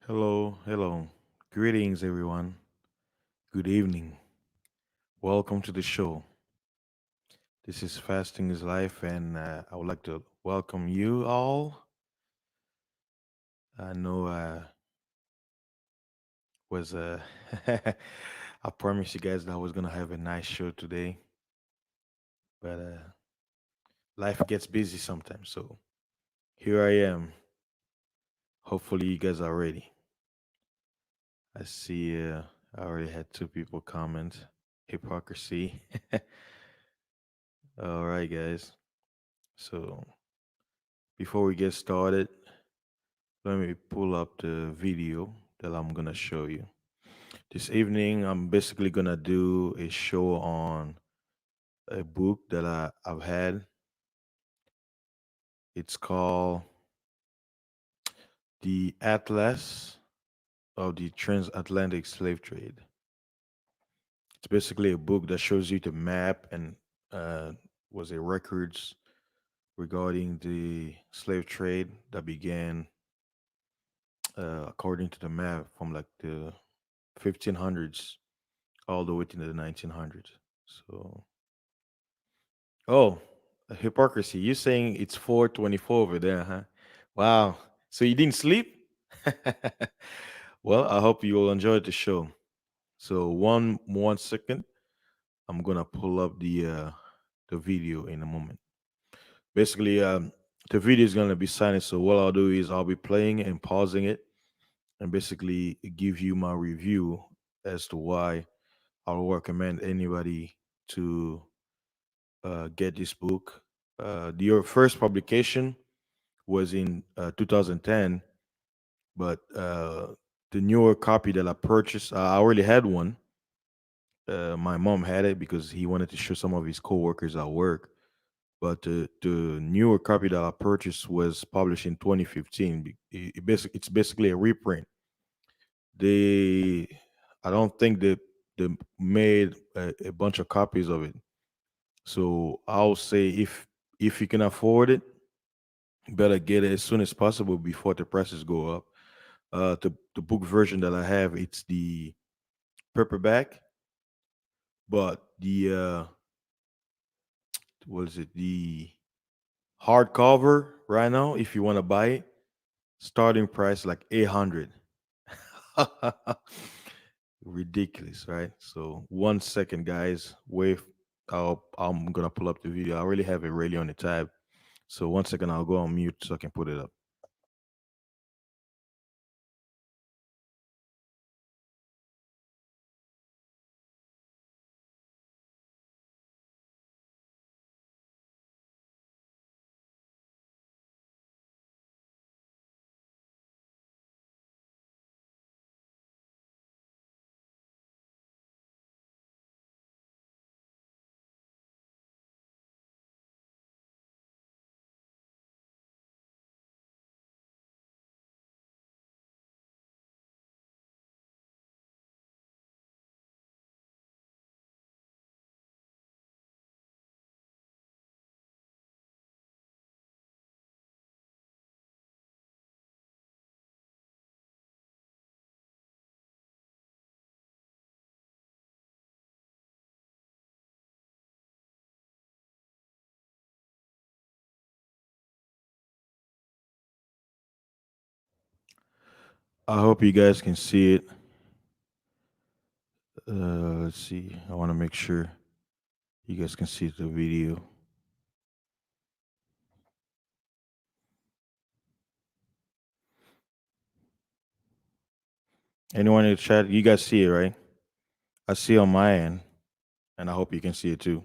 Hello, hello. Greetings, everyone. Good evening. Welcome to the show. This is Fasting is Life, and I would like to welcome you all. I know was I promised you guys that I was gonna have a nice show today, but life gets busy sometimes. So here I am. Hopefully, you guys are ready. I see. I already had two people comment. Hypocrisy. All right, guys. So before we get started, let me pull up the video that I'm gonna show you. This evening, I'm basically gonna do a show on a book that I've had. It's called The Atlas of the Transatlantic Slave Trade. It's basically a book that shows you the map and uh, was a records regarding the slave trade that began according to the map from like the 1500s all the way to the 1900s. So, oh, a hypocrisy. You saying it's 4:24 over there, huh? Wow. So you didn't sleep? Well, I hope you will enjoy the show. So one second, I'm gonna pull up the video in a moment. Basically, the video is gonna be silent. So what I'll do is I'll be playing and pausing it, and basically give you my review as to why I'll recommend anybody to get this book. Your first publication was in 2010, but the newer copy that I purchased, I already had one. My mom had it because he wanted to show some of his coworkers at work. But the newer copy that I purchased was published in 2015. It's basically a reprint. They, I don't think they made a bunch of copies of it. So I'll say if you can afford it, better get it as soon as possible before the prices go up. The book version that I have, it's the paperback, but the what is it? The hardcover right now, if you want to buy it, starting price like 800. Ridiculous, right? So one second, guys. Wait, I'm gonna pull up the video. I already have it ready on the tab. So one second, I'll go on mute so I can put it up. I hope you guys can see it. Let's see. I want to make sure you guys can see the video. Anyone in the chat, you guys see it, right? I see on my end, and I hope you can see it too.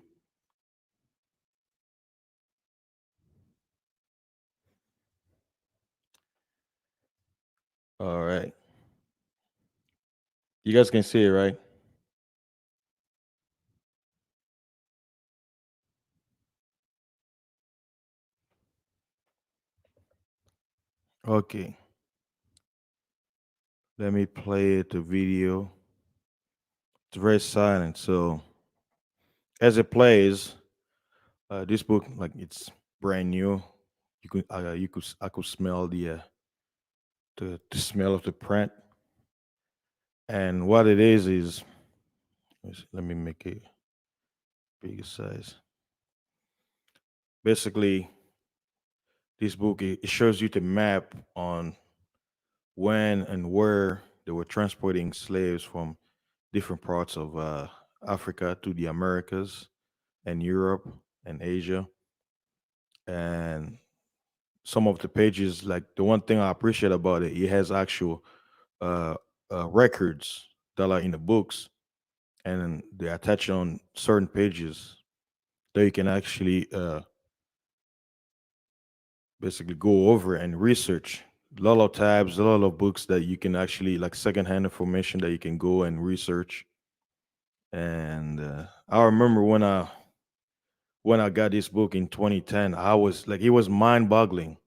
All right. You guys can see it, right? Okay. Let me play it, the video. It's very silent. So as it plays, this book, like it's brand new. You could I could smell the smell of the print. And what it is let me make it bigger size. Basically, this book it shows you the map on when and where they were transporting slaves from different parts of Africa to the Americas and Europe and Asia. And some of the pages, like the one thing I appreciate about it, it has actual uh, records that are in the books, and they attach on certain pages that you can actually basically go over and research. A lot of tabs, a lot of books that you can actually like secondhand information that you can go and research. And I remember when I got this book in 2010, I was like, it was mind boggling.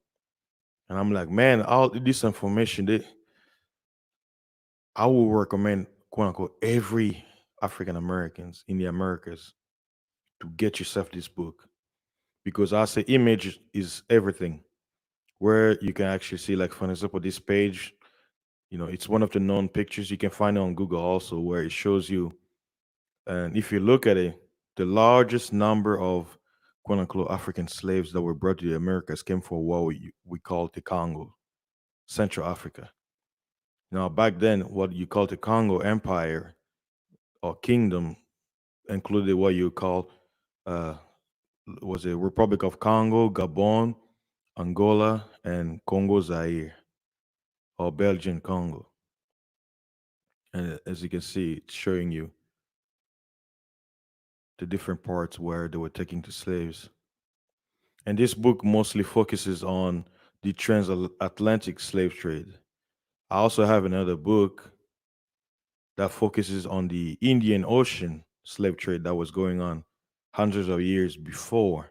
And I'm like, man, all this information, I would recommend, quote unquote, every African Americans in the Americas to get yourself this book because I say image is everything. Where you can actually see, like for example, this page, it's one of the known pictures. You can find it on Google also, where it shows you, and if you look at it, the largest number of quote unquote African slaves that were brought to the Americas came from what we call the Congo, Central Africa. Now, back then, what you call the Congo Empire or kingdom included what you call uh, was it Republic of Congo, Gabon, Angola, and Congo Zaire or Belgian Congo. And as you can see, it's showing you the different parts where they were taking the slaves. And this book mostly focuses on the transatlantic slave trade. I also have another book that focuses on the Indian Ocean slave trade that was going on hundreds of years before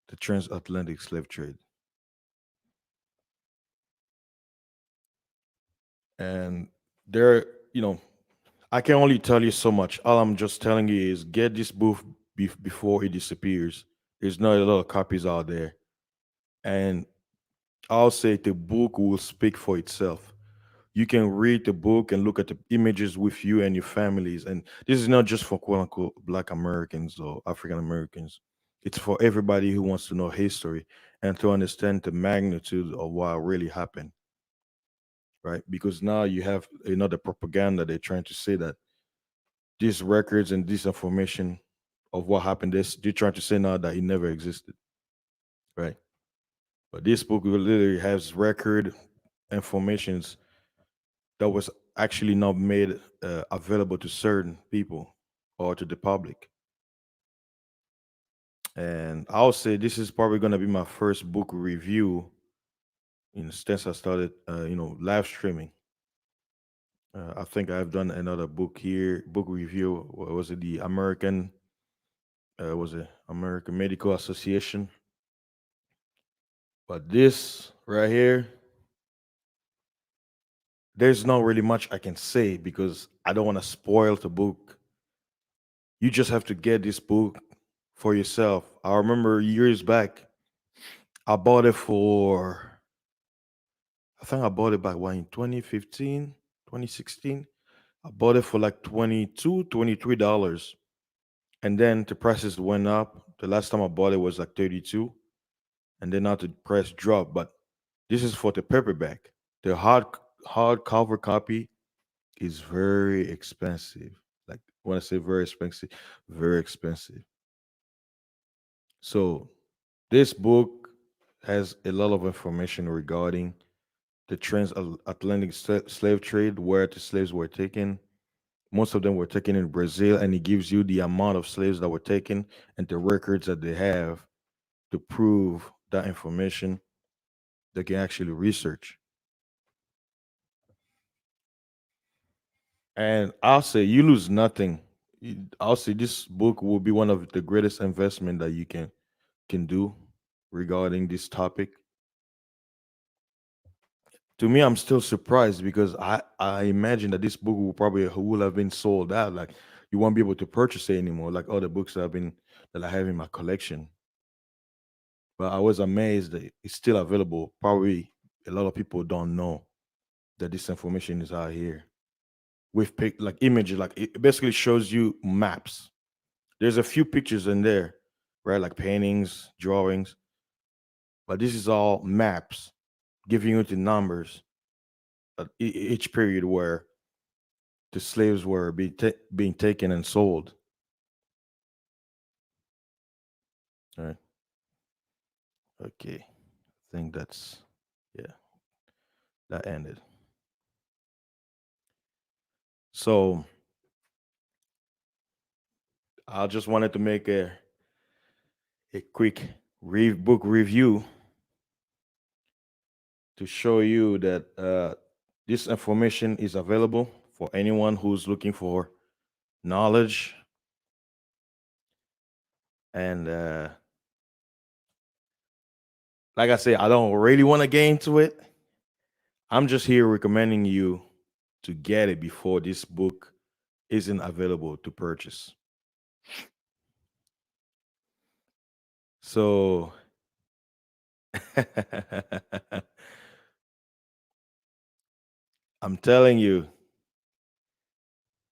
the transatlantic slave trade. And there, you know, I can only tell you so much. All I'm just telling you is get this book before it disappears. There's not a lot of copies out there. And I'll say the book will speak for itself. You can read the book and look at the images with you and your families. And this is not just for quote unquote Black Americans or African Americans. It's for everybody who wants to know history and to understand the magnitude of what really happened, right? Because now you have another propaganda. They're trying to say that these records and this information of what happened, they're trying to say now that it never existed, right? But this book literally has record informations that was actually not made available to certain people or to the public. And I'll say this is probably going to be my first book review since I started, live streaming. I think I've done another book here, book review. What was it? The American, was it American Medical Association? But this right here, there's not really much I can say because I don't want to spoil the book. You just have to get this book for yourself. I remember years back, I bought it for, I think I bought it back when in 2015, 2016. I bought it for like 22, $23. And then the prices went up. The last time I bought it was like 32. And then now the price dropped. But this is for the paperback. The hardcover copy is very expensive. Like when I say very expensive. So this book has a lot of information regarding the transatlantic slave trade, where the slaves were taken. Most of them were taken in Brazil, and it gives you the amount of slaves that were taken and the records that they have to prove that information. They can actually research. And I'll say you lose nothing. I'll say this book will be one of the greatest investment that you can do regarding this topic. To me, I'm still surprised because I imagine that this book will have been sold out. Like you won't be able to purchase it anymore, like other books that I have in my collection. But I was amazed that it's still available. Probably a lot of people don't know. that this information is out here with like images, like it basically shows you maps. There's a few pictures in there, right? Like paintings, drawings, but this is all maps giving you the numbers at each period where the slaves were being taken and sold. All right. Okay. I think that's, yeah, that ended. So I just wanted to make a quick book review to show you that this information is available for anyone who's looking for knowledge. And like I said, I don't really want to get into it. I'm just here recommending you to get it before this book isn't available to purchase. So I'm telling you,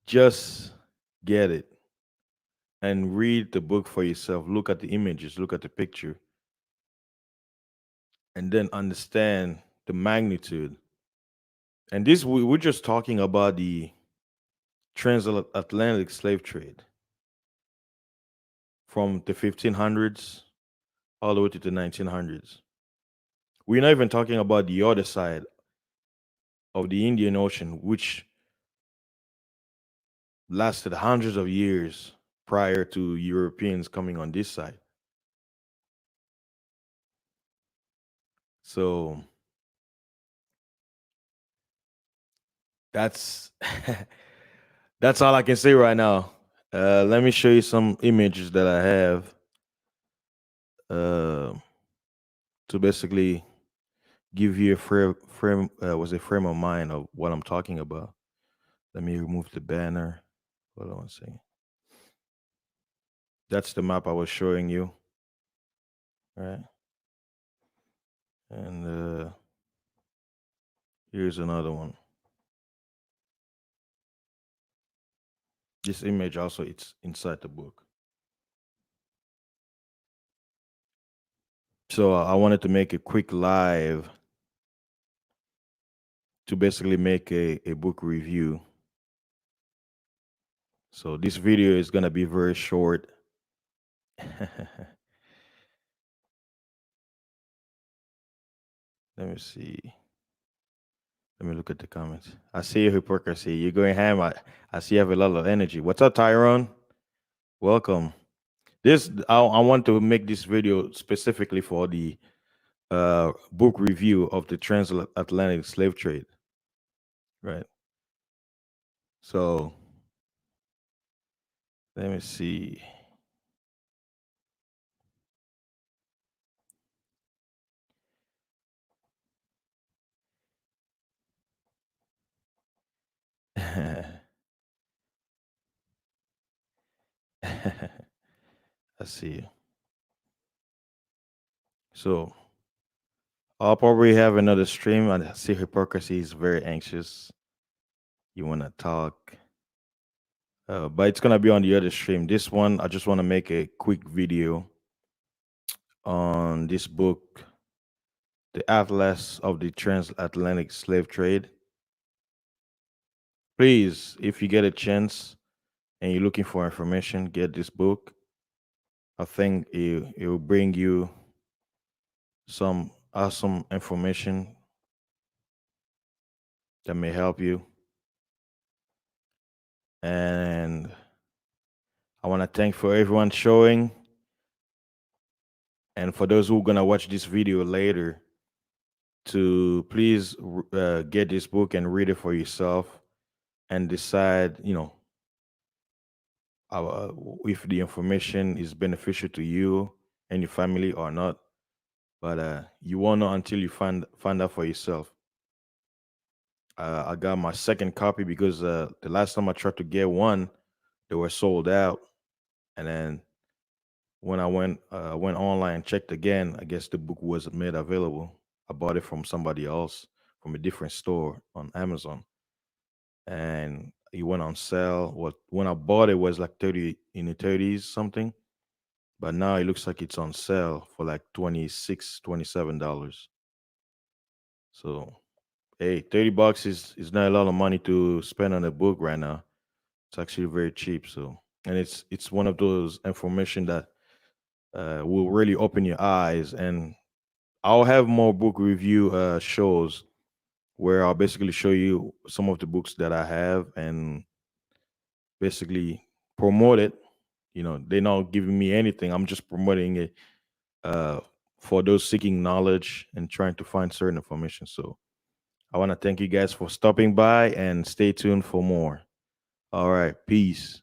just get it and read the book for yourself. Look at the images, look at the picture, and then understand the magnitude. And this, we're just talking about the transatlantic slave trade from the 1500s all the way to the 1900s. We're not even talking about the other side of the Indian Ocean, which lasted hundreds of years prior to Europeans coming on this side. So that's that's all I can say right now. Let me show you some images that I have uh, to basically give you a was a frame of mind of what I'm talking about. Let me remove the banner. Hold on one second. That's the map I was showing you, right? And here's another one. This image also it's inside the book. So I wanted to make a quick live to basically make a book review. So this video is gonna be very short. Let me see. Let me look at the comments. I see your hypocrisy. You're going ham. I see you have a lot of energy. What's up, Tyrone? Welcome. I want to make this video specifically for the book review of the transatlantic slave trade. Right. So let me see. I see. So I'll probably have another stream. I see hypocrisy is very anxious. You want to talk, but it's gonna be on the other stream. This one, I just want to make a quick video on this book, The Atlas of the Transatlantic Slave Trade. Please, if you get a chance and you're looking for information, get this book. I think it will bring you some awesome information that may help you. And I want to thank for everyone showing, and for those who are gonna watch this video later, to please get this book and read it for yourself and decide, if the information is beneficial to you and your family or not. But you won't know until you find out for yourself. I got my second copy because the last time I tried to get one, they were sold out. And then when I went online and checked again, I guess the book was made available. I bought it from somebody else from a different store on Amazon, and it went on sale. What when I bought it was like 30 in the 30s something, but now it looks like it's on sale for like 26, $27. So hey, $30 is not a lot of money to spend on a book right now. It's actually very cheap. So and it's one of those information that will really open your eyes. And I'll have more book review shows where I'll basically show you some of the books that I have and basically promote it. You know, they're not giving me anything. I'm just promoting it uh, for those seeking knowledge and trying to find certain information. So I want to thank you guys for stopping by and stay tuned for more. All right, peace.